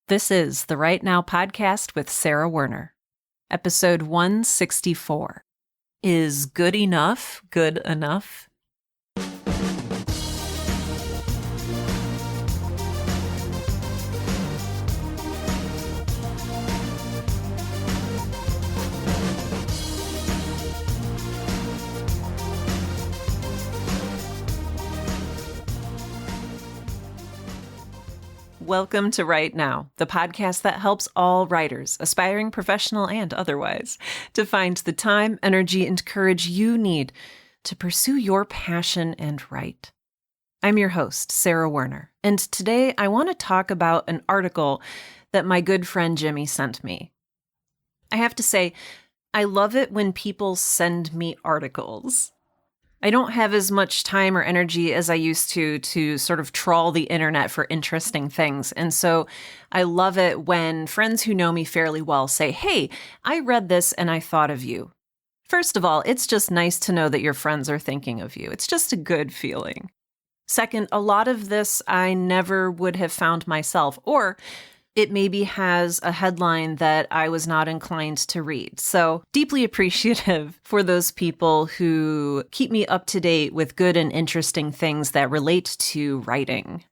This is the Right Now podcast with Sarah Werner, episode 164. Is good enough good enough? Welcome to Right Now, the podcast that helps all writers, aspiring professional and otherwise, to find the time, energy, and courage you need to pursue your passion and write. I'm your host, Sarah Werner, and today I want to talk about an article that my good friend Jimmy sent me. I have to say, I love it when people send me articles. I don't have as much time or energy as I used to sort of trawl the internet for interesting things. And so I love it when friends who know me fairly well say, hey, I read this and I thought of you. First of all, it's just nice to know that your friends are thinking of you. It's just a good feeling. Second, a lot of this I never would have found myself, or it maybe has a headline that I was not inclined to read. So deeply appreciative for those people who keep me up to date with good and interesting things that relate to writing.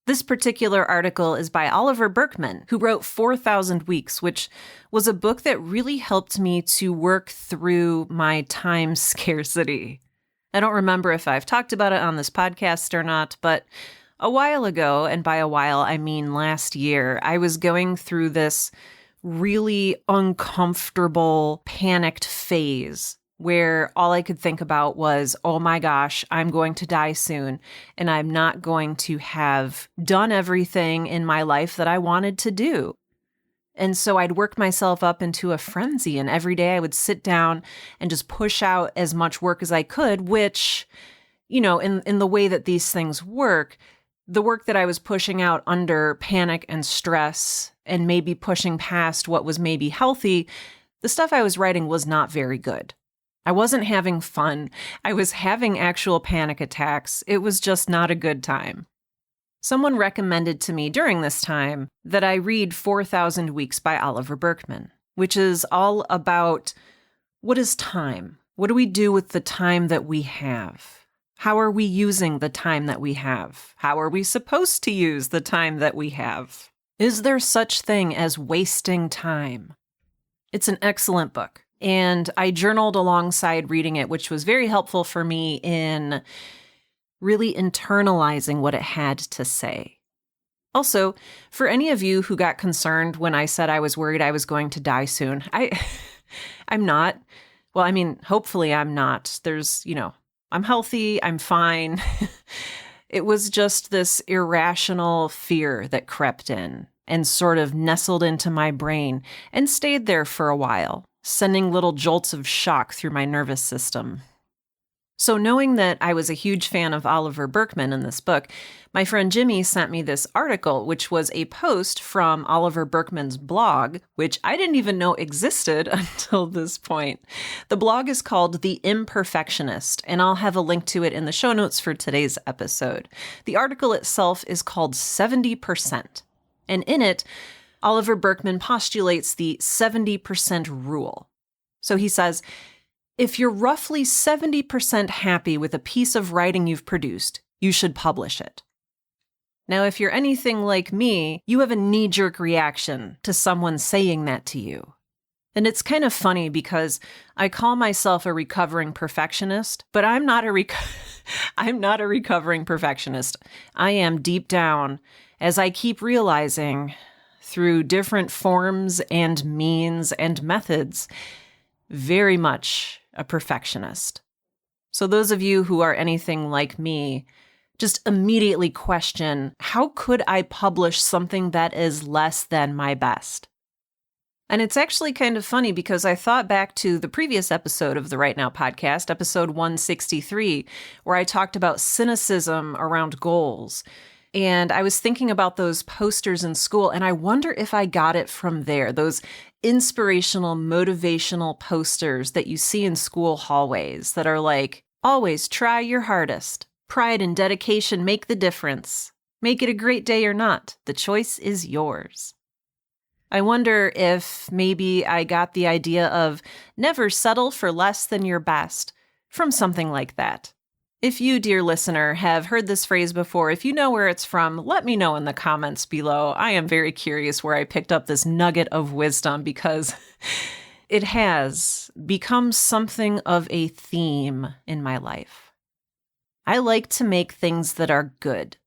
This particular article is by Oliver Burkeman, who wrote 4,000 Weeks, which was a book that really helped me to work through my time scarcity. I don't remember if I've talked about it on this podcast or not, but a while ago, and by a while I mean last year, I was going through this really uncomfortable, panicked phase where all I could think about was, oh my gosh, I'm going to die soon, and I'm not going to have done everything in my life that I wanted to do. And so I'd work myself up into a frenzy, and every day I would sit down and just push out as much work as I could, which, in the way that these things work, the work that I was pushing out under panic and stress and maybe pushing past what was maybe healthy, the stuff I was writing was not very good. I wasn't having fun. I was having actual panic attacks. It was just not a good time. Someone recommended to me during this time that I read 4,000 Weeks by Oliver Burkeman, which is all about what is time? What do we do with the time that we have? How are we using the time that we have? How are we supposed to use the time that we have? Is there such thing as wasting time? It's an excellent book, and I journaled alongside reading it, which was very helpful for me in really internalizing what it had to say. Also, for any of you who got concerned when I said I was worried I was going to die soon, I'm not. Well, I mean, hopefully I'm not. I'm healthy, I'm fine. It was just this irrational fear that crept in and sort of nestled into my brain and stayed there for a while, sending little jolts of shock through my nervous system. So knowing that I was a huge fan of Oliver Burkeman in this book, my friend Jimmy sent me this article, which was a post from Oliver Burkeman's blog, which I didn't even know existed until this point. The blog is called The Imperfectionist, and I'll have a link to it in the show notes for today's episode. The article itself is called 70%, and in it, Oliver Burkeman postulates the 70% rule. So he says, if you're roughly 70% happy with a piece of writing you've produced, you should publish it. Now, if you're anything like me, you have a knee-jerk reaction to someone saying that to you. And it's kind of funny because I call myself a recovering perfectionist, but I'm not a recovering perfectionist. I am deep down, as I keep realizing through different forms and means and methods, very much a perfectionist. So those of you who are anything like me, just immediately question, how could I publish something that is less than my best? And it's actually kind of funny because I thought back to the previous episode of the Right Now podcast, episode 163, where I talked about cynicism around goals. And I was thinking about those posters in school, and I wonder if I got it from there, those inspirational, motivational posters that you see in school hallways that are like, always try your hardest. Pride and dedication make the difference. Make it a great day or not. The choice is yours. I wonder if maybe I got the idea of never settle for less than your best from something like that. If you, dear listener, have heard this phrase before, if you know where it's from, let me know in the comments below. I am very curious where I picked up this nugget of wisdom because it has become something of a theme in my life. I like to make things that are good.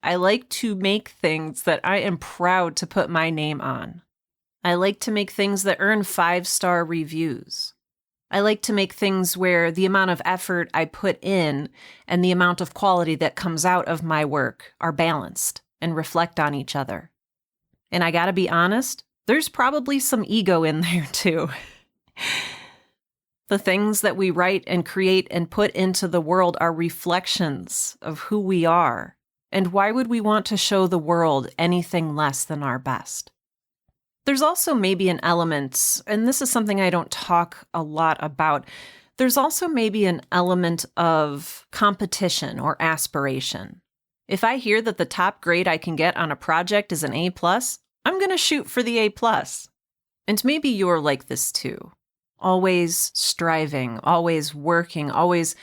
I like to make things that I am proud to put my name on. I like to make things that earn 5-star reviews. I like to make things where the amount of effort I put in and the amount of quality that comes out of my work are balanced and reflect on each other. And I gotta be honest, there's probably some ego in there too. The things that we write and create and put into the world are reflections of who we are. And why would we want to show the world anything less than our best? There's also maybe an element, and this is something I don't talk a lot about, there's also maybe an element of competition or aspiration. If I hear that the top grade I can get on a project is an A+, I'm going to shoot for the A+. And maybe you're like this too. Always striving, always working, always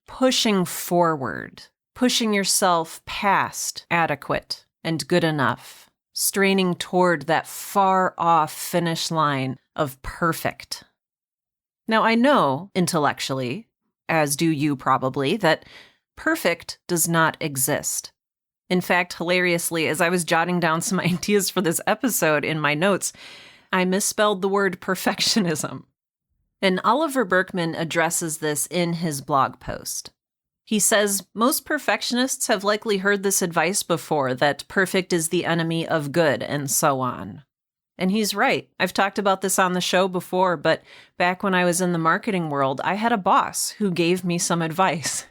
pushing forward, pushing yourself past adequate and good enough. Straining toward that far-off finish line of perfect. Now, I know intellectually, as do you probably, that perfect does not exist. In fact, hilariously, as I was jotting down some ideas for this episode in my notes, I misspelled the word perfectionism. And Oliver Burkeman addresses this in his blog post. He says most perfectionists have likely heard this advice before, that perfect is the enemy of good, and so on. And he's right. I've talked about this on the show before, but back when I was in the marketing world, I had a boss who gave me some advice.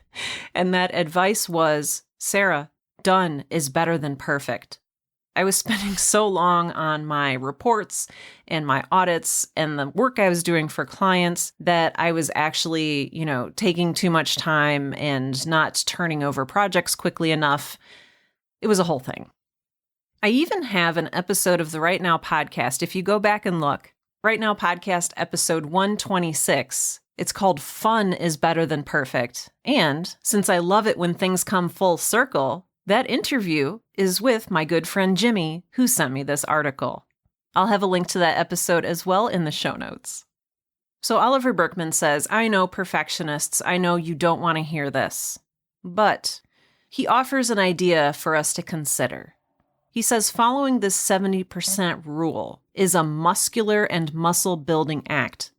And that advice was, Sarah, done is better than perfect. I was spending so long on my reports and my audits and the work I was doing for clients that I was actually, taking too much time and not turning over projects quickly enough. It was a whole thing. I even have an episode of the Right Now podcast. If you go back and look, Right Now podcast episode 126, it's called Fun is Better Than Perfect. And since I love it when things come full circle, that interview is with my good friend Jimmy, who sent me this article. I'll have a link to that episode as well in the show notes. So Oliver Burkeman says, I know perfectionists, I know you don't want to hear this. But he offers an idea for us to consider. He says following this 70% rule is a muscular and muscle-building act.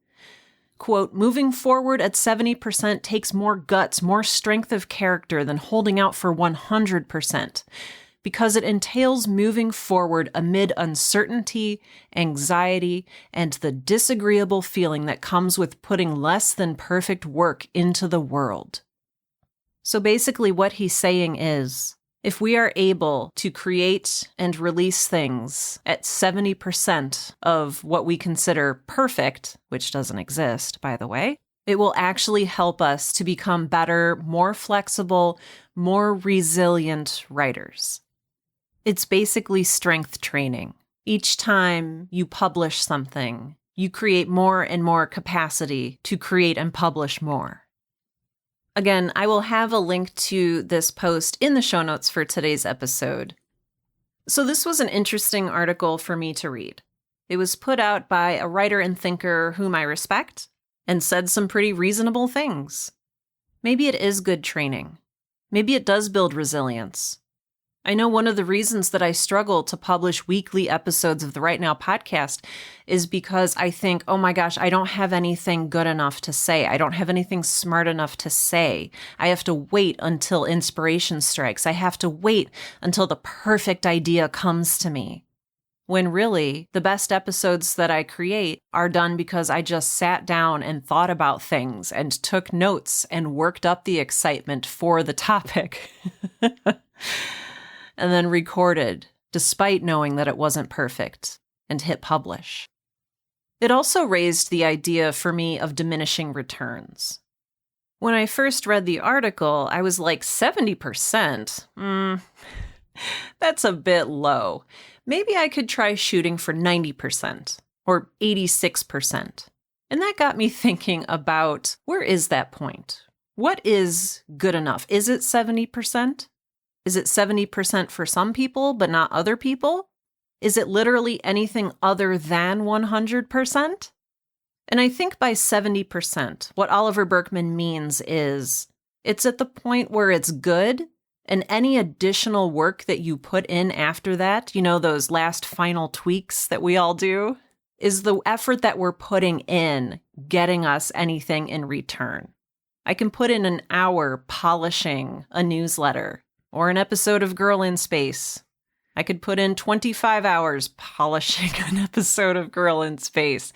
Quote, moving forward at 70% takes more guts, more strength of character than holding out for 100%, because it entails moving forward amid uncertainty, anxiety, and the disagreeable feeling that comes with putting less than perfect work into the world. So basically what he's saying is, if we are able to create and release things at 70% of what we consider perfect, which doesn't exist, by the way, it will actually help us to become better, more flexible, more resilient writers. It's basically strength training. Each time you publish something, you create more and more capacity to create and publish more. Again, I will have a link to this post in the show notes for today's episode. So this was an interesting article for me to read. It was put out by a writer and thinker whom I respect and said some pretty reasonable things. Maybe it is good training. Maybe it does build resilience. I know one of the reasons that I struggle to publish weekly episodes of the Right Now podcast is because I think, oh my gosh, I don't have anything good enough to say. I don't have anything smart enough to say. I have to wait until inspiration strikes. I have to wait until the perfect idea comes to me. When really, the best episodes that I create are done because I just sat down and thought about things and took notes and worked up the excitement for the topic. And then recorded, despite knowing that it wasn't perfect, and hit publish. It also raised the idea for me of diminishing returns. When I first read the article, I was like, 70%? That's a bit low. maybe I could try shooting for 90% or 86%. And that got me thinking about, where is that point? What is good enough? Is it 70%? Is it 70% for some people, but not other people? Is it literally anything other than 100%? And I think by 70%, what Oliver Burkeman means is it's at the point where it's good, and any additional work that you put in after that, those last final tweaks that we all do, is the effort that we're putting in getting us anything in return. I can put in an hour polishing a newsletter or an episode of Girl in Space. I could put in 25 hours polishing an episode of Girl in Space.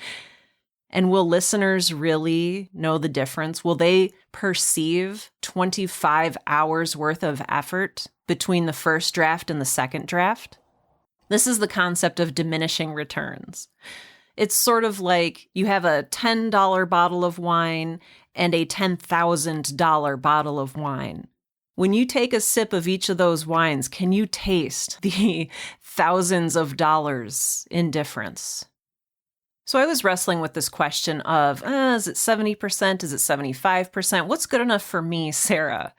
And will listeners really know the difference? Will they perceive 25 hours worth of effort between the first draft and the second draft? This is the concept of diminishing returns. It's sort of like you have a $10 bottle of wine and a $10,000 bottle of wine. When you take a sip of each of those wines, can you taste the thousands of dollars in difference? So I was wrestling with this question of, is it 70%? Is it 75%? What's good enough for me, Sarah?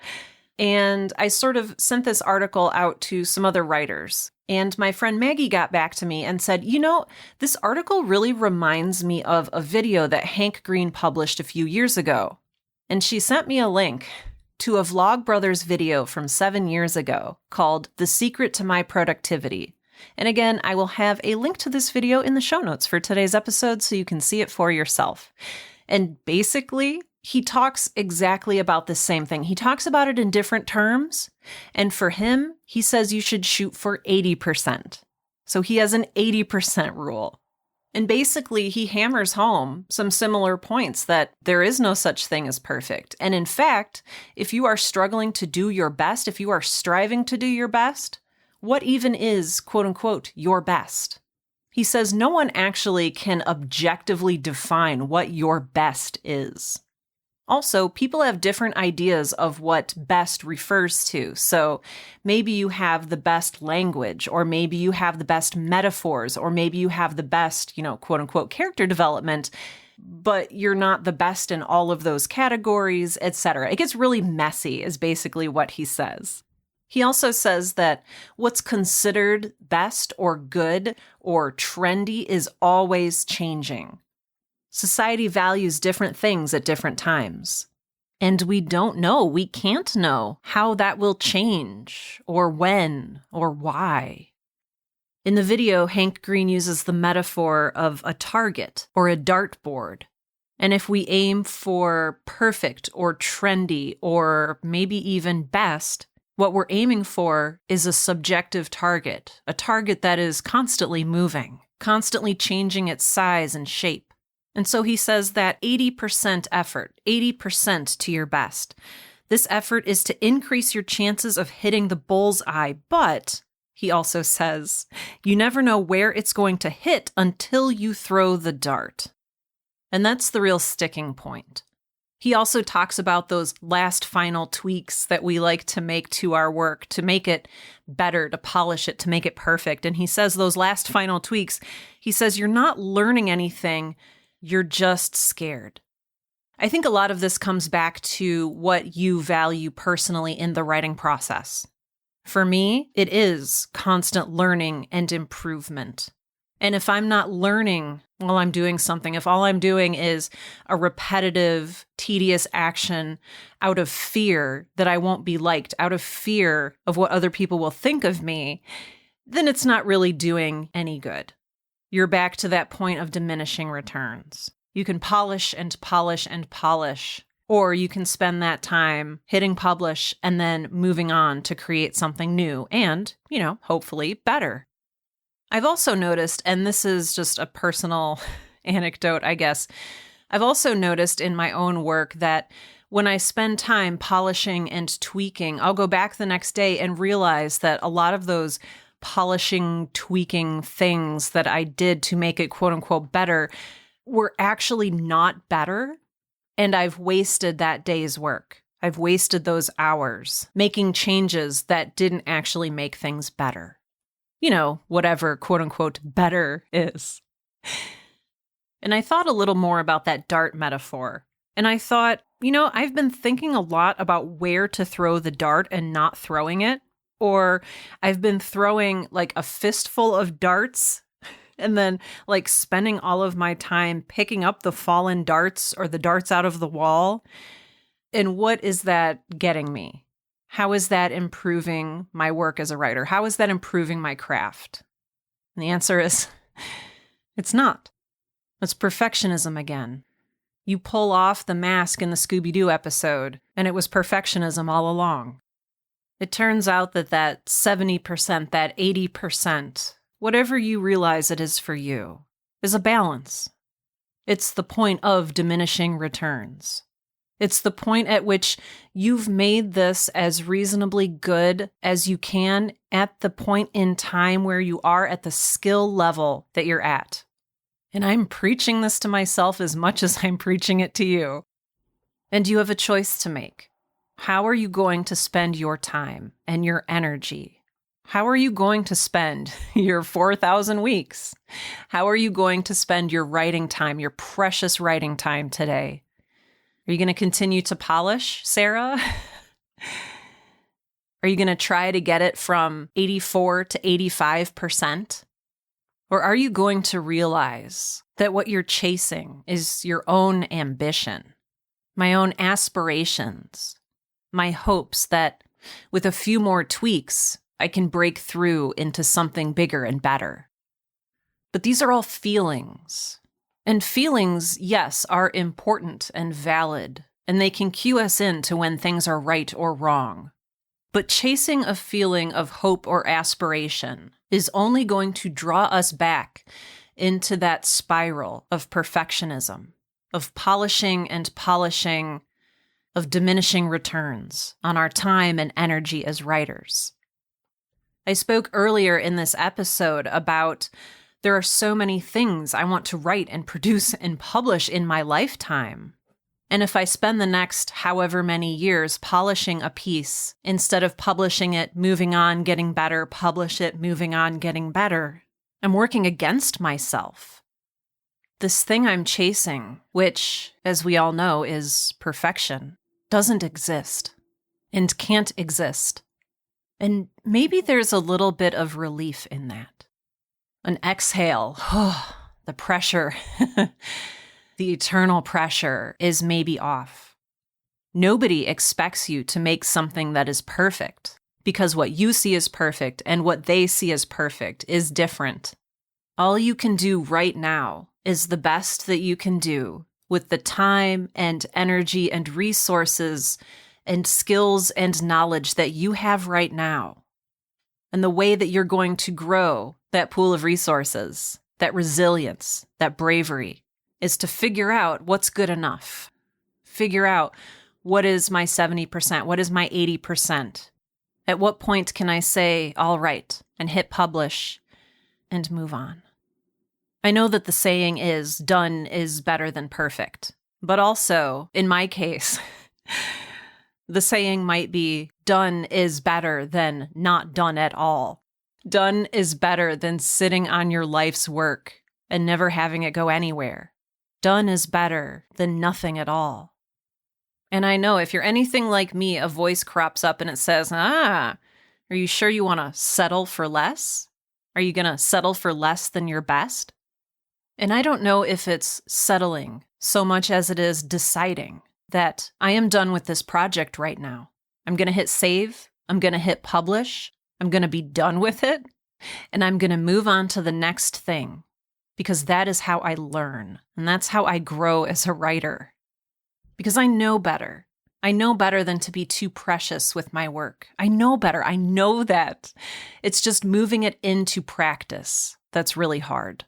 And I sort of sent this article out to some other writers. And my friend Maggie got back to me and said, this article really reminds me of a video that Hank Green published a few years ago. And she sent me a link to a Vlogbrothers video from 7 years ago called The Secret to My Productivity. And again, I will have a link to this video in the show notes for today's episode so you can see it for yourself. And basically, he talks exactly about the same thing. He talks about it in different terms. And for him, he says you should shoot for 80%. So he has an 80% rule. And basically, he hammers home some similar points that there is no such thing as perfect. And in fact, if you are struggling to do your best, if you are striving to do your best, what even is, quote unquote, your best? He says no one actually can objectively define what your best is. Also, people have different ideas of what best refers to. So maybe you have the best language, or maybe you have the best metaphors, or maybe you have the best, quote unquote, character development, but you're not the best in all of those categories, etc. It gets really messy, is basically what he says. He also says that what's considered best or good or trendy is always changing. Society values different things at different times. And we can't know how that will change, or when, or why. In the video, Hank Green uses the metaphor of a target or a dartboard. And if we aim for perfect or trendy or maybe even best, what we're aiming for is a subjective target, a target that is constantly moving, constantly changing its size and shape. And so he says that 80% effort, 80% to your best. This effort is to increase your chances of hitting the bullseye, but he also says you never know where it's going to hit until you throw the dart. And that's the real sticking point. He also talks about those last final tweaks that we like to make to our work, to make it better, to polish it, to make it perfect. And he says those last final tweaks, he says you're not learning anything, you're just scared. I think a lot of this comes back to what you value personally in the writing process. For me, it is constant learning and improvement. And if I'm not learning while I'm doing something, if all I'm doing is a repetitive, tedious action out of fear that I won't be liked, out of fear of what other people will think of me, then it's not really doing any good. You're back to that point of diminishing returns. You can polish and polish and polish, or you can spend that time hitting publish and then moving on to create something new and, hopefully better. I've also noticed, and this is just a personal anecdote, I guess, I've also noticed in my own work that when I spend time polishing and tweaking, I'll go back the next day and realize that a lot of those polishing, tweaking things that I did to make it quote unquote better were actually not better. And I've wasted that day's work. I've wasted those hours making changes that didn't actually make things better. whatever quote unquote better is. And I thought a little more about that dart metaphor. And I thought, I've been thinking a lot about where to throw the dart and not throwing it. Or I've been throwing like a fistful of darts and then like spending all of my time picking up the fallen darts or the darts out of the wall. And what is that getting me? How is that improving my work as a writer? How is that improving my craft? And the answer is, it's not. It's perfectionism again. You pull off the mask in the Scooby-Doo episode, and it was perfectionism all along. It turns out that 70%, that 80%, whatever you realize it is for you, is a balance. It's the point of diminishing returns. It's the point at which you've made this as reasonably good as you can at the point in time where you are at the skill level that you're at. And I'm preaching this to myself as much as I'm preaching it to you. And you have a choice to make. How are you going to spend your time and your energy? How are you going to spend your 4,000 weeks? How are you going to spend your writing time, your precious writing time today? Are you going to continue to polish, Sarah? Are you going to try to get it from 84 to 85%? Or are you going to realize that what you're chasing is your own ambition, my own aspirations, my hopes that with a few more tweaks, I can break through into something bigger and better? But these are all feelings. And feelings, yes, are important and valid, and they can cue us in to when things are right or wrong. But chasing a feeling of hope or aspiration is only going to draw us back into that spiral of perfectionism, of polishing and polishing, of diminishing returns on our time and energy as writers. I spoke earlier in this episode about there are so many things I want to write and produce and publish in my lifetime. And if I spend the next however many years polishing a piece, instead of publishing it, moving on, getting better, publish it, moving on, getting better, I'm working against myself. This thing I'm chasing, which, as we all know, is perfection, doesn't exist and can't exist. And maybe there's a little bit of relief in that. An exhale, the pressure, the eternal pressure is maybe off. Nobody expects you to make something that is perfect, because what you see as perfect and what they see as perfect is different. All you can do right now is the best that you can do with the time and energy and resources and skills and knowledge that you have right now. And the way that you're going to grow that pool of resources, that resilience, that bravery, is to figure out what's good enough. Figure out what is my 70%, what is my 80%. At what point can I say, all right, and hit publish and move on? I know that the saying is, done is better than perfect. But also, in my case, the saying might be, done is better than not done at all. Done is better than sitting on your life's work and never having it go anywhere. Done is better than nothing at all. And I know if you're anything like me, a voice crops up and it says, are you sure you want to settle for less? Are you going to settle for less than your best? And I don't know if it's settling so much as it is deciding that I am done with this project right now. I'm going to hit save. I'm going to hit publish. I'm going to be done with it. And I'm going to move on to the next thing. Because that is how I learn, and that's how I grow as a writer. Because I know better. I know better than to be too precious with my work. I know better. I know that. It's just moving it into practice that's really hard.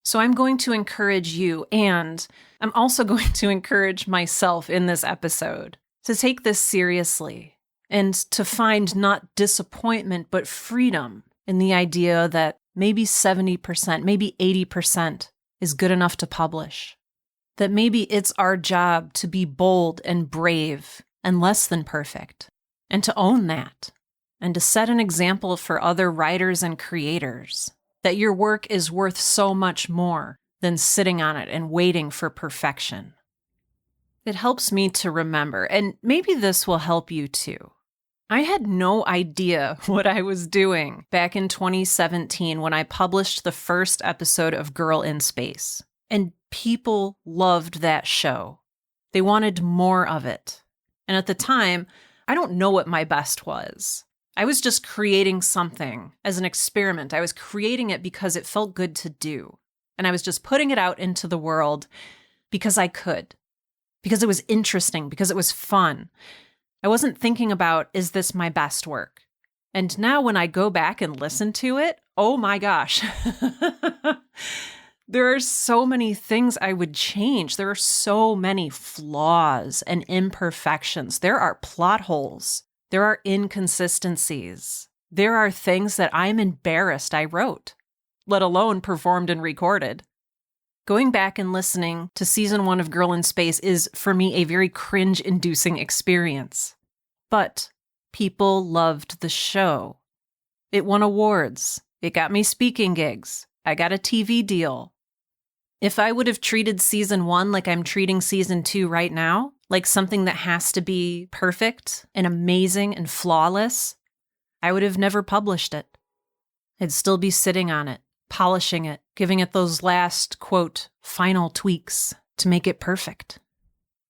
So I'm going to encourage you, and I'm also going to encourage myself in this episode to take this seriously and to find not disappointment, but freedom in the idea that maybe 70%, maybe 80% is good enough to publish. That maybe it's our job to be bold and brave and less than perfect, and to own that, and to set an example for other writers and creators that your work is worth so much more than sitting on it and waiting for perfection. It helps me to remember, and maybe this will help you too. I had no idea what I was doing back in 2017 when I published the first episode of Girl in Space, and people loved that show. They wanted more of it. And at the time, I don't know what my best was. I was just creating something as an experiment. I was creating it because it felt good to do. And I was just putting it out into the world because I could, because it was interesting, because it was fun. I wasn't thinking about, is this my best work? And now when I go back and listen to it, oh my gosh. There are so many things I would change. There are so many flaws and imperfections. There are plot holes. There are inconsistencies. There are things that I'm embarrassed I wrote, let alone performed and recorded. Going back and listening to season 1 of Girl in Space is, for me, a very cringe-inducing experience. But people loved the show. It won awards. It got me speaking gigs. I got a TV deal. If I would have treated season 1 like I'm treating season 2 right now, like something that has to be perfect and amazing and flawless, I would have never published it. I'd still be sitting on it, polishing it, giving it those last, quote, final tweaks to make it perfect.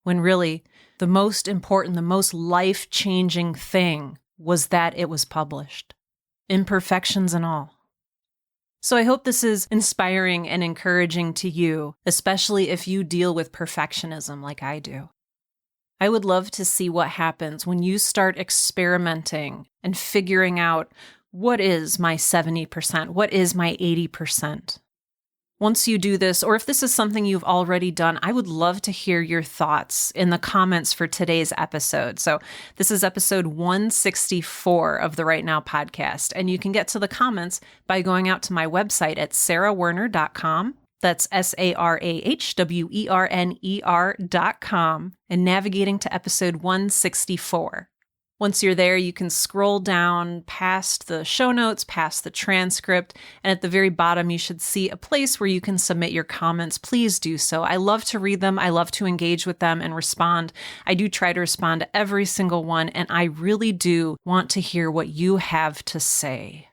When really, the most important, the most life-changing thing was that it was published. Imperfections and all. So I hope this is inspiring and encouraging to you, especially if you deal with perfectionism like I do. I would love to see what happens when you start experimenting and figuring out what is my 70%, what is my 80%. Once you do this, or if this is something you've already done, I would love to hear your thoughts in the comments for today's episode. So this is episode 164 of the Right Now podcast, and you can get to the comments by going out to my website at sarahwerner.com. That's sarahwerner.com, and navigating to episode 164. Once you're there, you can scroll down past the show notes, past the transcript, and at the very bottom, you should see a place where you can submit your comments. Please do so. I love to read them. I love to engage with them and respond. I do try to respond to every single one, and I really do want to hear what you have to say.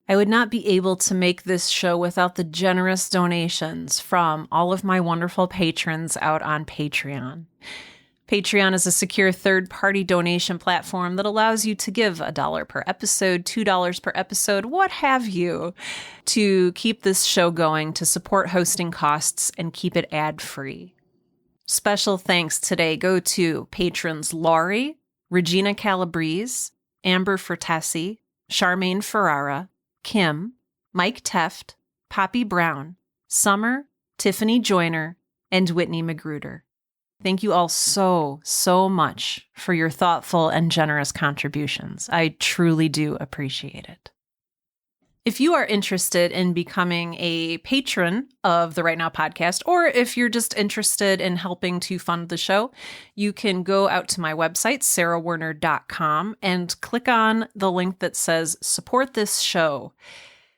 I would not be able to make this show without the generous donations from all of my wonderful patrons out on Patreon. Patreon is a secure third-party donation platform that allows you to give $1 per episode, $2 per episode, what have you, to keep this show going, to support hosting costs, and keep it ad-free. Special thanks today go to patrons Laurie, Regina Calabrese, Amber Fertesi, Charmaine Ferrara, Kim, Mike Teft, Poppy Brown, Summer, Tiffany Joyner, and Whitney Magruder. Thank you all so, so much for your thoughtful and generous contributions. I truly do appreciate it. If you are interested in becoming a patron of the Right Now podcast, or if you're just interested in helping to fund the show, you can go out to my website, sarahwerner.com, and click on the link that says support this show.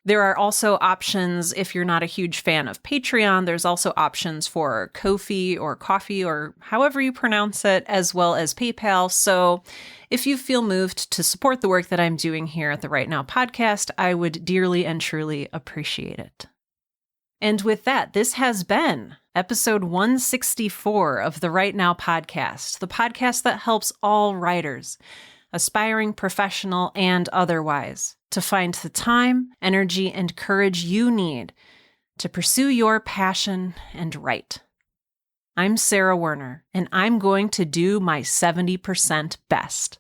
There are also options if you're not a huge fan of Patreon. There's also options for Ko-fi or Coffee or however you pronounce it, as well as PayPal. So if you feel moved to support the work that I'm doing here at the Right Now podcast, I would dearly and truly appreciate it. And with that, this has been episode 164 of the Right Now podcast, the podcast that helps all writers, aspiring, professional, and otherwise, to find the time, energy, and courage you need to pursue your passion and write. I'm Sarah Werner, and I'm going to do my 70% best.